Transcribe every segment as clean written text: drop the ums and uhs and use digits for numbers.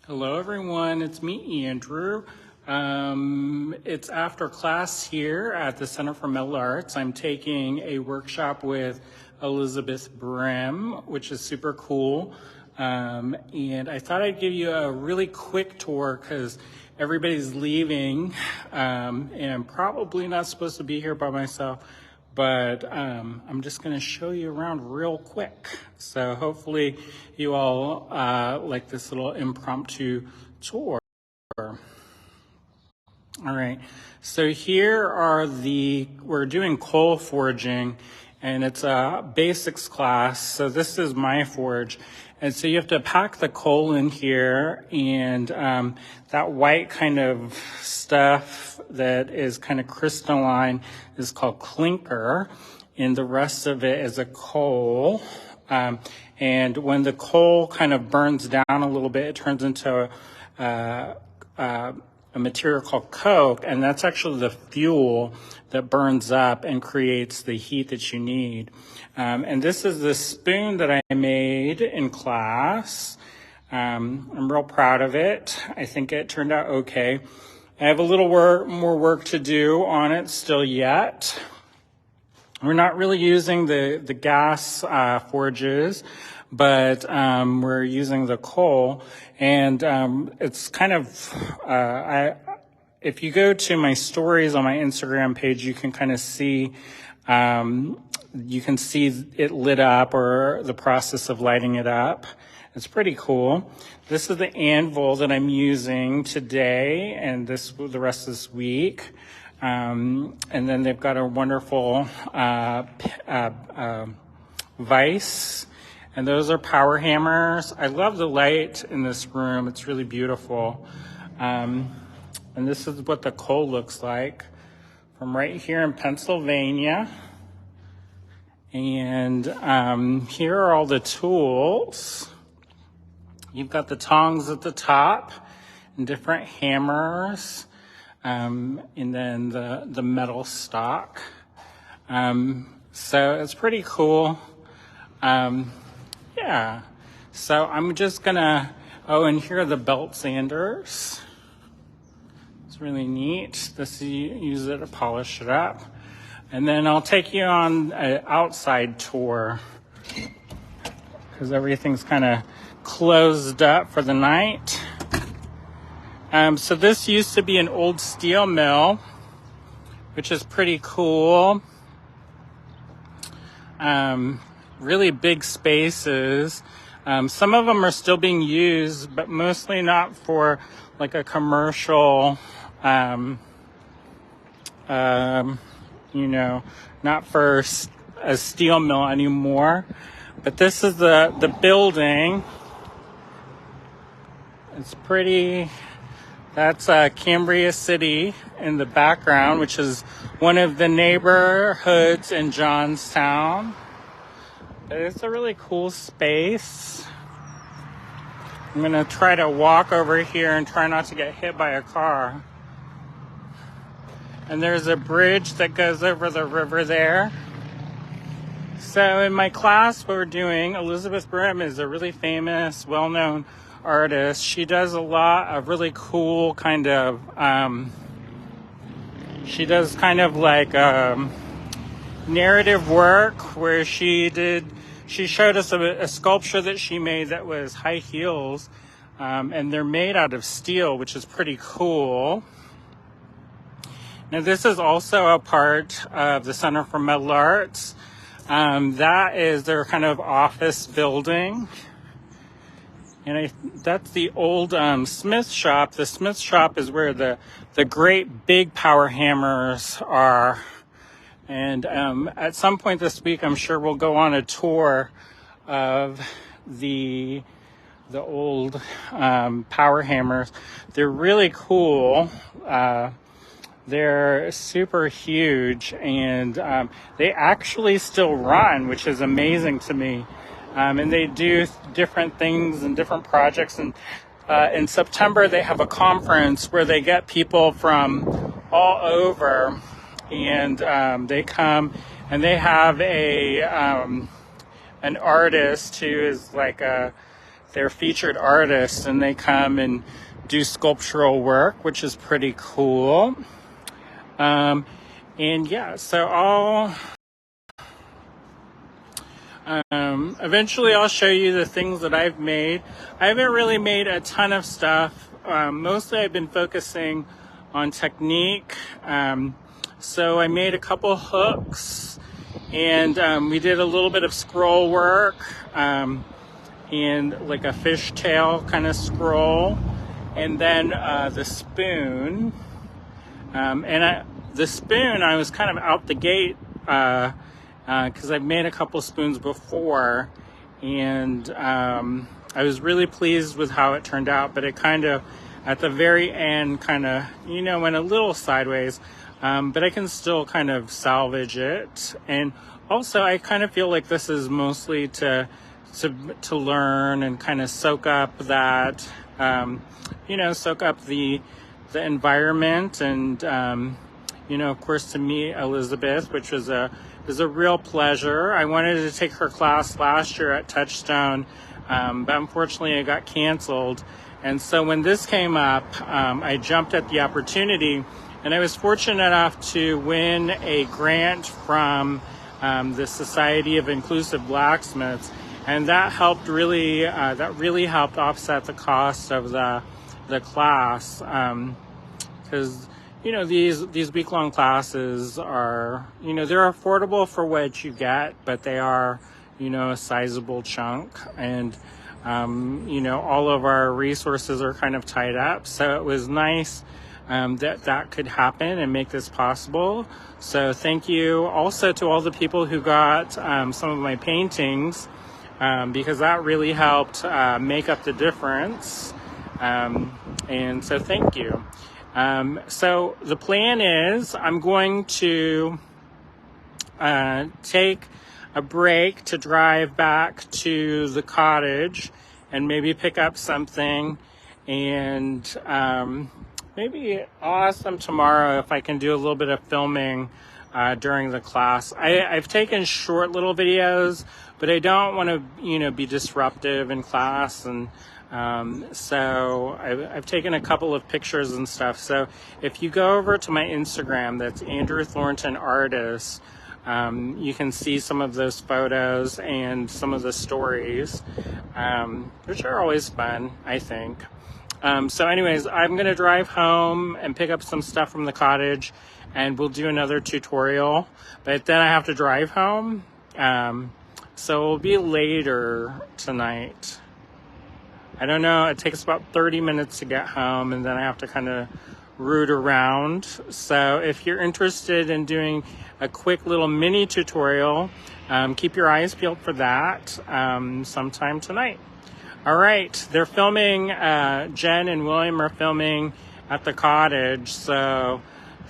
Hello everyone, it's me, Andrew. It's after class here at the Center for Metal Arts. I'm taking a workshop with Elizabeth Brim, which is super cool. And I thought I'd give you a really quick tour because everybody's leaving, and I'm probably not supposed to be here by myself. But I'm just going to show you around real quick. So hopefully you all like this little impromptu tour. All right, so here are we're doing coal forging, and it's a basics class. So this is my forge. And so you have to pack the coal in here, and that white kind of stuff that is kind of crystalline is called clinker, and the rest of it is a coal. And when the coal kind of burns down a little bit, it turns into a material called coke, and that's actually the fuel that burns up and creates the heat that you need. And this is the spoon that I made in class. I'm real proud of it. I think it turned out okay. I have a little more work to do on it still yet. We're not really using the gas forges, but we're using the coal, and it's kind of if you go to my stories on my Instagram page, you can kind of see it lit up, or the process of lighting it up. It's pretty cool. This is the anvil that I'm using today, and the rest of this week. And then they've got a wonderful vise, and those are power hammers. I love the light in this room. It's really beautiful. And this is what the coal looks like from right here in Pennsylvania. And here are all the tools. You've got the tongs at the top and different hammers. And then the metal stock. So it's pretty cool. Yeah. So I'm just gonna, and here are the belt sanders. It's really neat. You use it to polish it up. And then I'll take you on an outside tour because everything's kind of closed up for the night. So this used to be an old steel mill, which is pretty cool. Really big spaces. Some of them are still being used, but mostly not for like a commercial, not for a steel mill anymore. But this is the building. It's pretty. That's Cambria City in the background, which is one of the neighborhoods in Johnstown. It's a really cool space. I'm going to try to walk over here and try not to get hit by a car. And there's a bridge that goes over the river there. So in my class, what we're doing, Elizabeth Brim is a really famous, well-known artist. She does a lot of really cool kind of narrative work where she showed us a sculpture that she made that was high heels, and they're made out of steel, which is pretty cool. Now this is also a part of the Center for Metal Arts. That is their kind of office building. And that's the old smith shop. The smith shop is where the great big power hammers are. And at some point this week, I'm sure we'll go on a tour of the old power hammers. They're really cool. They're super huge, and they actually still run, which is amazing to me. And they do different things and different projects. And in September, they have a conference where they get people from all over, and they come, and they have an artist who is like they're featured artists, and they come and do sculptural work, which is pretty cool. And yeah, so eventually I'll show you the things that I've made. I haven't really made a ton of stuff. Mostly I've been focusing on technique. So I made a couple hooks, and we did a little bit of scroll work, and like a fishtail kind of scroll, and then the spoon. The spoon, I was kind of out the gate because I've made a couple spoons before, and I was really pleased with how it turned out, but it kind of, at the very end, kind of, went a little sideways, but I can still kind of salvage it. And also, I kind of feel like this is mostly to learn and kind of soak up that, soak up the environment, and of course, to meet Elizabeth, which was a real pleasure. I wanted to take her class last year at Touchstone, but unfortunately it got canceled. And so when this came up, I jumped at the opportunity, and I was fortunate enough to win a grant from the Society of Inclusive Blacksmiths, and that helped really helped offset the cost of the class, because these week-long classes are, they're affordable for what you get, but they are, a sizable chunk, and all of our resources are kind of tied up. So it was nice that could happen and make this possible. So thank you also to all the people who got some of my paintings, because that really helped make up the difference. And so thank you. So the plan is I'm going to take a break to drive back to the cottage and maybe pick up something, and maybe I'll ask them tomorrow if I can do a little bit of filming during the class. I've taken short little videos, but I don't want to be disruptive in class, and so I've taken a couple of pictures and stuff. So if you go over to my Instagram, that's Andrew Thornton Artist, you can see some of those photos and some of the stories, which are always fun, I think. So anyways, I'm going to drive home and pick up some stuff from the cottage, and we'll do another tutorial, but then I have to drive home. So it'll be later tonight. I don't know, it takes about 30 minutes to get home, and then I have to kind of root around. So if you're interested in doing a quick little mini tutorial, keep your eyes peeled for that sometime tonight. All right, they're filming, Jen and William are filming at the cottage, so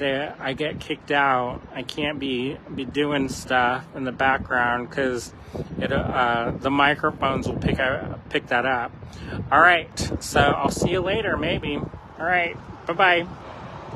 I get kicked out. I can't be doing stuff in the background because the microphones will pick that up. All right, so I'll see you later, maybe. All right, bye-bye.